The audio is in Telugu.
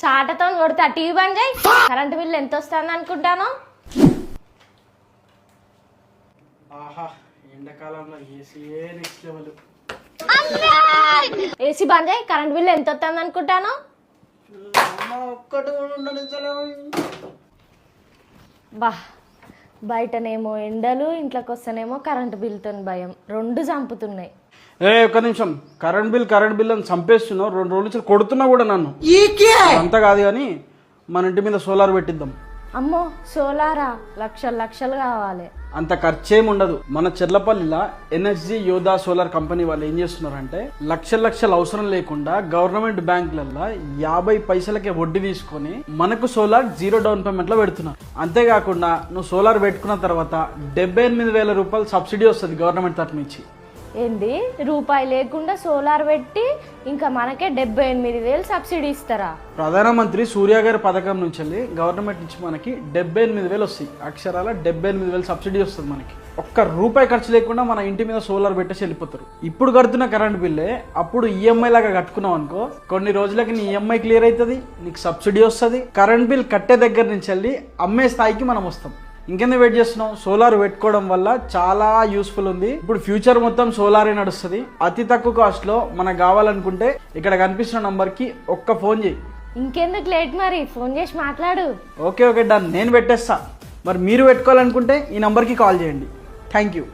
సాటతో కొడితే ఆ టీవీ బంద్ చేయి. కరెంట్ బిల్ ఎంత వస్తుంది అనుకుంటాను? ఎండాకాలంలో ఏసీయే నెక్స్ట్ లెవెల్. ఏసీ బంద్ చేయి. కరెంట్ బిల్ ఎంత వస్తుంది అనుకుంటాను? ఒక్కటి కూడా ఉండదు. బా బయటనేమో ఎండలు, ఇంట్లోకి వస్తేనేమో కరెంటు బిల్తో భయం, రెండు చంపుతున్నాయి. ఒక్క నిమిషం, కరెంట్ బిల్ అని చంపేస్తున్నావు. 2 రోజుల నుంచి కొడుతున్నా కూడా నన్ను. అంతా కాదు కానీ మన ఇంటి మీద సోలార్ పెట్టిద్దాం. అమ్మో సోలారా? లక్షలు కావాలి. అంత ఖర్చేం ఉండదు. మన చెర్లపల్లిలో ఎన్ఎస్జీ యోధా సోలార్ కంపెనీ వాళ్ళు ఏం చేస్తున్నారంటే లక్షలు అవసరం లేకుండా గవర్నమెంట్ బ్యాంకులలో 50 పైసలకే వడ్డీ తీసుకొని మనకు సోలార్ 0 డౌన్ పేమెంట్ లో పెడుతున్నారు. అంతేకాకుండా నువ్వు సోలార్ పెట్టుకున్న తర్వాత 78,000 రూపాయలు సబ్సిడీ వస్తుంది గవర్నమెంట్ తరఫు నుంచి. ఏంది, రూపాయి లేకుండా సోలార్ పెట్టి ఇంకా మనకే 78,000 సబ్సిడీ ఇస్తారా? ప్రధానమంత్రి సూర్య గారి పథకం నుంచి వెళ్ళి గవర్నమెంట్ నుంచి మనకి 78,000 వస్తాయి. అక్షరాల 78,000 సబ్సిడీ వస్తుంది మనకి. ఒక్క రూపాయి ఖర్చు లేకుండా మన ఇంటి మీద సోలార్ పెట్టేసి వెళ్ళిపోతారు. ఇప్పుడు కడుతున్న కరెంట్ బిల్లే అప్పుడు ఈఎంఐ లాగా కట్టుకున్నావు అనుకో, కొన్ని రోజులకి నీ ఈఎంఐ క్లియర్ అవుతుంది, నీకు సబ్సిడీ వస్తుంది. కరెంట్ బిల్ కట్టే దగ్గర నుంచి వెళ్ళి అమ్మే స్థాయికి మనం వస్తాం. ఇంకెందుకు వెయిట్ చేస్తున్నాం? సోలార్ పెట్టుకోవడం వల్ల చాలా యూస్ఫుల్ ఉంది. ఇప్పుడు ఫ్యూచర్ మొత్తం సోలారే నడుస్తుంది. అతి తక్కువ కాస్ట్ లో మనకు కావాలనుకుంటే ఇక్కడ కనిపిస్తున్న నంబర్ కి ఒక్క ఫోన్ చేయి. ఇంకెందుకు లేట్, మరి ఫోన్ చేసి మాట్లాడు. ఓకే డన్, నేను పెట్టేస్తా. మరి మీరు పెట్టుకోవాలనుకుంటే ఈ నంబర్కి కాల్ చేయండి. Thank you.